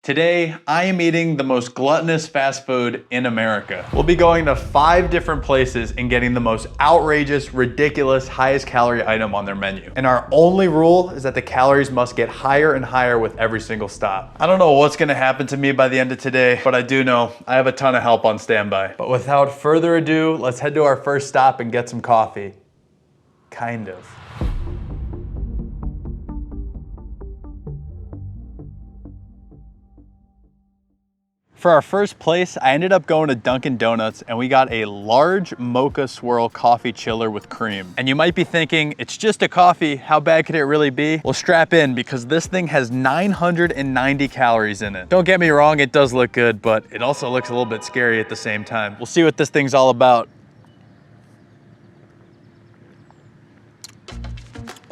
Today, I am eating the most gluttonous fast food in America. We'll be going to 5 different places and getting the most outrageous, ridiculous, highest calorie item on their menu. And our only rule is that the calories must get higher and higher with every single stop. I don't know what's gonna happen to me by the end of today, but I do know I have a ton of help on standby. But without further ado, let's head to our first stop and get some coffee. Kind of. For our first place, I ended up going to Dunkin' Donuts and we got a large mocha swirl coffee chiller with cream. And you might be thinking, it's just a coffee, how bad could it really be? Well, strap in because this thing has 990 calories in it. Don't get me wrong, it does look good, but it also looks a little bit scary at the same time. We'll see what this thing's all about.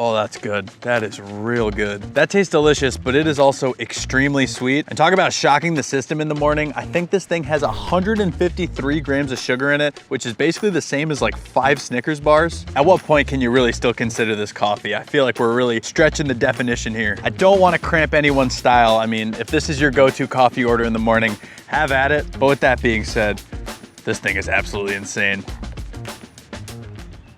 Oh, that's good. That is real good. That tastes delicious, but it is also extremely sweet. And talk about shocking the system in the morning. I think this thing has 153 grams of sugar in it, which is basically the same as like 5 Snickers bars. At what point can you really still consider this coffee? I feel like we're really stretching the definition here. I don't want to cramp anyone's style. I mean, if this is your go-to coffee order in the morning, have at it. But with that being said, this thing is absolutely insane.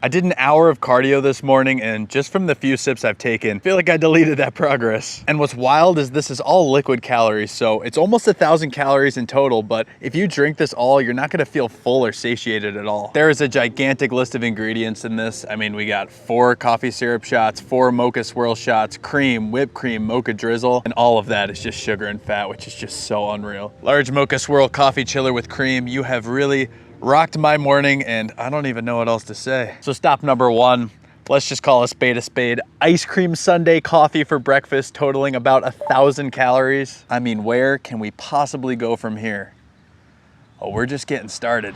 I did an hour of cardio this morning and just from the few sips I've taken, I feel like I deleted that progress. And what's wild is this is all liquid calories, so it's almost 1,000 calories in total, but if you drink this all, you're not gonna feel full or satiated at all. There is a gigantic list of ingredients in this. I mean, we got 4 coffee syrup shots, 4 mocha swirl shots, cream, whipped cream, mocha drizzle, and all of that is just sugar and fat, which is just so unreal. Large mocha swirl coffee chiller with cream. You have really rocked my morning and I don't even know what else to say. So stop number 1, let's just call a spade a spade. Ice cream sundae coffee for breakfast totaling about 1,000 calories. I mean, where can we possibly go from here? Oh, we're just getting started.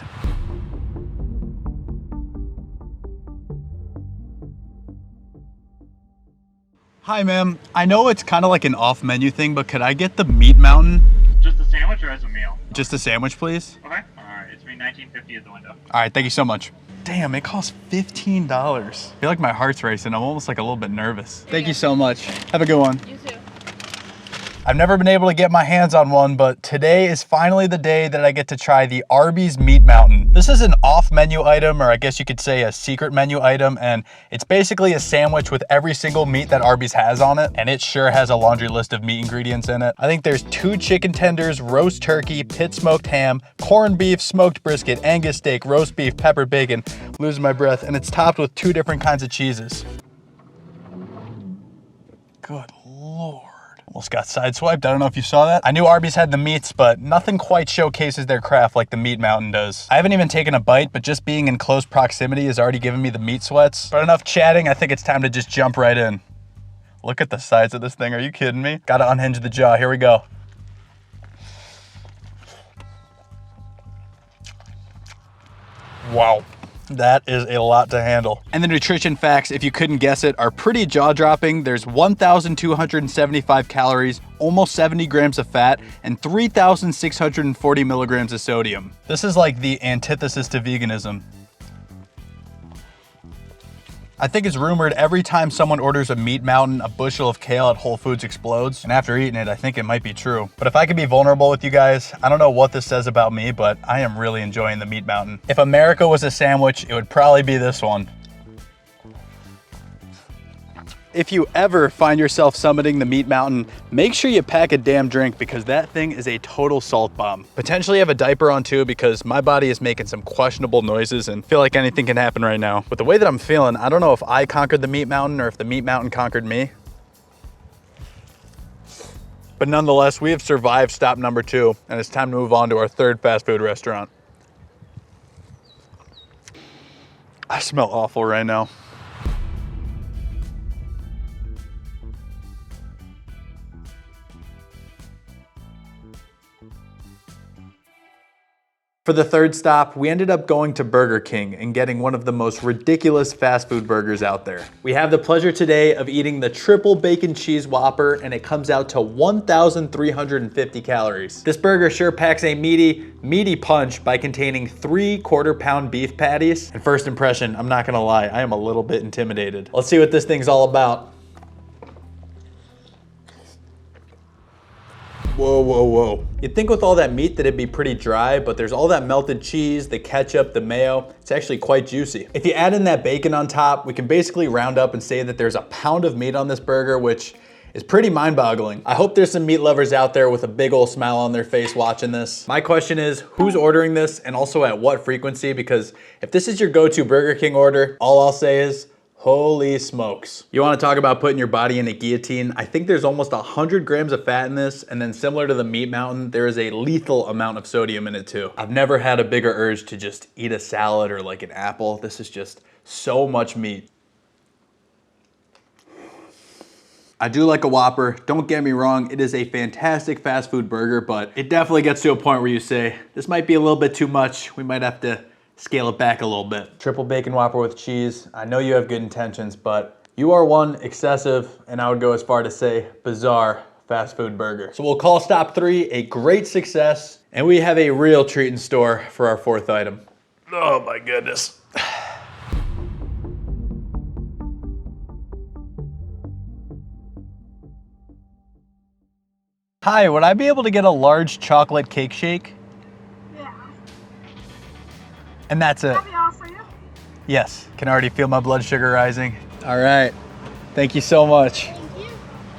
Hi, ma'am. I know it's kind of like an off menu thing, but could I get the meat mountain? Just a sandwich or as a meal? Just a sandwich, please. Okay. Alright, it's $19.50 at the window. All right, thank you so much. Damn, it costs $15. I feel like my heart's racing. I'm almost like a little bit nervous. Thank you so much. Have a good one. You too. I've never been able to get my hands on one, but today is finally the day that I get to try the Arby's Meat Mountain. This is an off-menu item, or I guess you could say a secret menu item, and it's basically a sandwich with every single meat that Arby's has on it, and it sure has a laundry list of meat ingredients in it. I think there's 2 chicken tenders, roast turkey, pit smoked ham, corned beef, smoked brisket, Angus steak, roast beef, peppered bacon. I'm losing my breath, and it's topped with 2 different kinds of cheeses. Good Lord. Almost got sideswiped. I don't know if you saw that. I knew Arby's had the meats, but nothing quite showcases their craft like the Meat Mountain does. I haven't even taken a bite, but just being in close proximity is already giving me the meat sweats. But enough chatting, I think it's time to just jump right in. Look at the size of this thing. Are you kidding me? Gotta unhinge the jaw. Here we go. Wow. That is a lot to handle. And the nutrition facts, if you couldn't guess it, are pretty jaw-dropping. There's 1,275 calories, almost 70 grams of fat, and 3,640 milligrams of sodium. This is like the antithesis to veganism. I think it's rumored every time someone orders a Meat Mountain, a bushel of kale at Whole Foods explodes. And after eating it, I think it might be true. But if I could be vulnerable with you guys, I don't know what this says about me, but I am really enjoying the Meat Mountain. If America was a sandwich, it would probably be this one. If you ever find yourself summiting the Meat Mountain, make sure you pack a damn drink because that thing is a total salt bomb. Potentially have a diaper on too because my body is making some questionable noises and feel like anything can happen right now. But the way that I'm feeling, I don't know if I conquered the Meat Mountain or if the Meat Mountain conquered me. But nonetheless, we have survived stop number 2 and it's time to move on to our 3rd fast food restaurant. I smell awful right now. For the 3rd stop, we ended up going to Burger King and getting one of the most ridiculous fast food burgers out there. We have the pleasure today of eating the triple bacon cheese Whopper, and it comes out to 1,350 calories. This burger sure packs a meaty punch by containing 3/4 pound beef patties. And first impression, I'm not gonna lie, I am a little bit intimidated. Let's see what this thing's all about. Whoa, whoa, whoa. You'd think with all that meat that it'd be pretty dry, but there's all that melted cheese, the ketchup, the mayo. It's actually quite juicy. If you add in that bacon on top, we can basically round up and say that there's a pound of meat on this burger, which is pretty mind-boggling. I hope there's some meat lovers out there with a big old smile on their face watching this. My question is, who's ordering this and also at what frequency? Because if this is your go-to Burger King order, all I'll say is, holy smokes. You wanna talk about putting your body in a guillotine? I think there's almost 100 grams of fat in this, and then similar to the meat mountain, there is a lethal amount of sodium in it too. I've never had a bigger urge to just eat a salad or like an apple. This is just so much meat. I do like a Whopper, don't get me wrong, it is a fantastic fast food burger, but it definitely gets to a point where you say, this might be a little bit too much, we might have to scale it back a little bit. Triple bacon Whopper with cheese. I know you have good intentions, but you are one excessive, and I would go as far to say bizarre fast food burger. So we'll call stop 3 a great success, and we have a real treat in store for our 4th item. Oh my goodness. Hi, would I be able to get a large chocolate cake shake? And that's it. Yes, can already feel my blood sugar rising. All right, thank you so much. Thank you.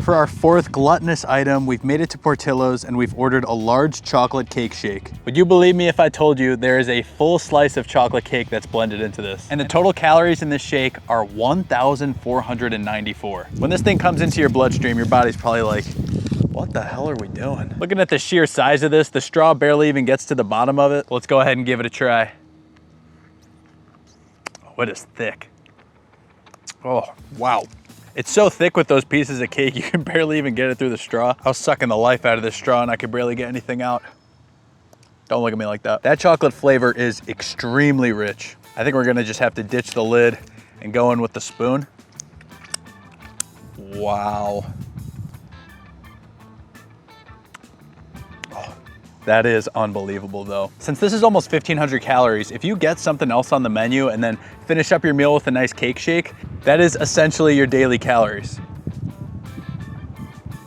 For our 4th gluttonous item, we've made it to Portillo's and we've ordered a large chocolate cake shake. Would you believe me if I told you there is a full slice of chocolate cake that's blended into this? And the total calories in this shake are 1,494. When this thing comes into your bloodstream, your body's probably like, what the hell are we doing? Looking at the sheer size of this, the straw barely even gets to the bottom of it. Let's go ahead and give it a try. Oh, it is thick. Oh, wow. It's so thick with those pieces of cake, you can barely even get it through the straw. I was sucking the life out of this straw and I could barely get anything out. Don't look at me like that. That chocolate flavor is extremely rich. I think we're gonna just have to ditch the lid and go in with the spoon. Wow. That is unbelievable though. Since this is almost 1,500 calories, if you get something else on the menu and then finish up your meal with a nice cake shake, that is essentially your daily calories.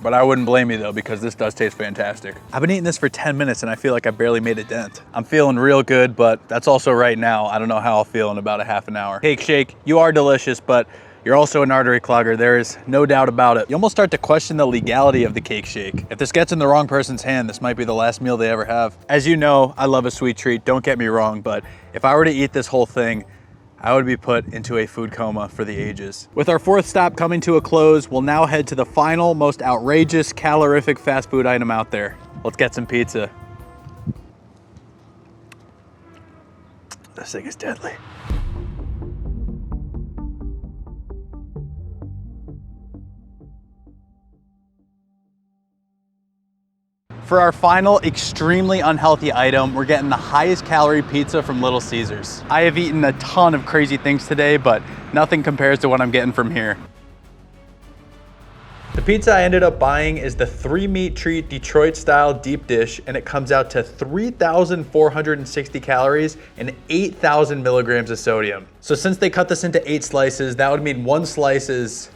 But I wouldn't blame you though, because this does taste fantastic. I've been eating this for 10 minutes and I feel like I barely made a dent. I'm feeling real good, but that's also right now. I don't know how I'll feel in about a half an hour. Cake shake, you are delicious, but you're also an artery clogger. There is no doubt about it. You almost start to question the legality of the cake shake. If this gets in the wrong person's hand, this might be the last meal they ever have. As you know, I love a sweet treat, don't get me wrong, but if I were to eat this whole thing, I would be put into a food coma for the ages. With our 4th stop coming to a close, we'll now head to the final, most outrageous, calorific fast food item out there. Let's get some pizza. This thing is deadly. For our final extremely unhealthy item, we're getting the highest calorie pizza from Little Caesars. I have eaten a ton of crazy things today, but nothing compares to what I'm getting from here. The pizza I ended up buying is the 3-meat treat Detroit style deep dish, and it comes out to 3,460 calories and 8,000 milligrams of sodium. So since they cut this into 8 slices, that would mean one slice is,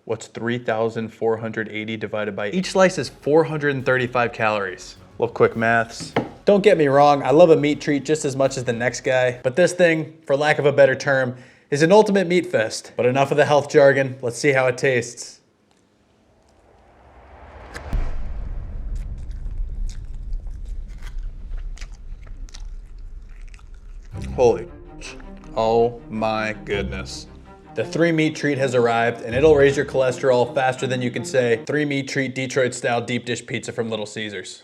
what's 3,480 divided by, each slice is 435 calories. Little quick maths. Don't get me wrong, I love a meat treat just as much as the next guy, but this thing, for lack of a better term, is an ultimate meat fest. But enough of the health jargon, let's see how it tastes. Holy, oh my goodness. The 3-meat treat has arrived and it'll raise your cholesterol faster than you can say 3-meat treat Detroit style deep dish pizza from Little Caesars.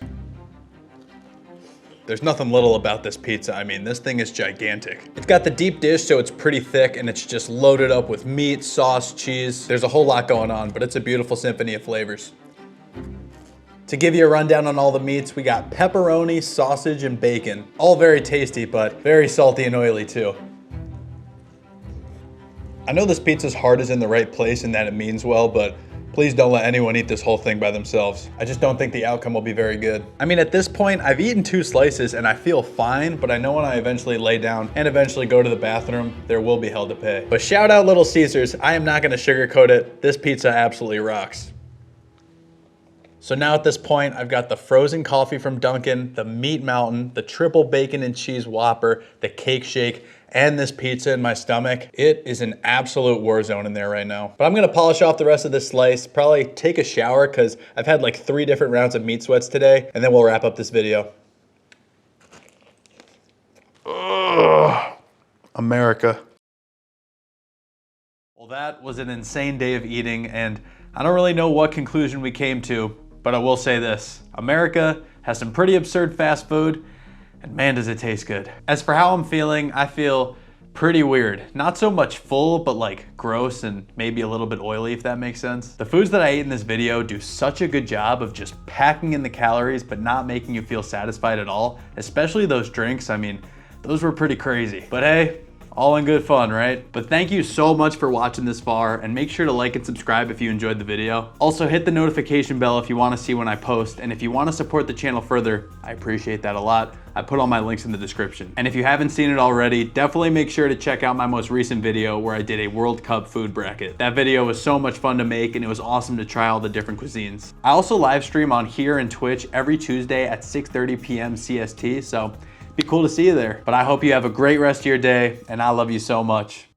There's nothing little about this pizza. I mean, this thing is gigantic. It's got the deep dish, so it's pretty thick and it's just loaded up with meat, sauce, cheese. There's a whole lot going on, but it's a beautiful symphony of flavors. To give you a rundown on all the meats, we got pepperoni, sausage, and bacon. All very tasty, but very salty and oily too. I know this pizza's heart is in the right place and that it means well, but please don't let anyone eat this whole thing by themselves. I just don't think the outcome will be very good. I mean, at this point, I've eaten 2 slices and I feel fine, but I know when I eventually lay down and eventually go to the bathroom, there will be hell to pay. But shout out Little Caesars, I am not gonna sugarcoat it. This pizza absolutely rocks. So now at this point, I've got the frozen coffee from Dunkin', the Meat Mountain, the triple bacon and cheese Whopper, the cake shake, and this pizza in my stomach. It is an absolute war zone in there right now. But I'm gonna polish off the rest of this slice, probably take a shower because I've had like 3 different rounds of meat sweats today, and then we'll wrap up this video. Ugh, America. Well, that was an insane day of eating, and I don't really know what conclusion we came to, but I will say this: America has some pretty absurd fast food, and man, does it taste good. As for how I'm feeling, I feel pretty weird. Not so much full, but like gross and maybe a little bit oily, if that makes sense. The foods that I ate in this video do such a good job of just packing in the calories, but not making you feel satisfied at all, especially those drinks. I mean, those were pretty crazy. But hey, all in good fun, right? But thank you so much for watching this far, and make sure to like and subscribe if you enjoyed the video. Also, hit the notification bell if you want to see when I post, and if you want to support the channel further, I appreciate that a lot. I put all my links in the description. And if you haven't seen it already, definitely make sure to check out my most recent video where I did a World Cup food bracket. That video was so much fun to make, and it was awesome to try all the different cuisines. I also live stream on here and Twitch every Tuesday at 6:30 p.m. CST, so be cool to see you there. But I hope you have a great rest of your day, and I love you so much.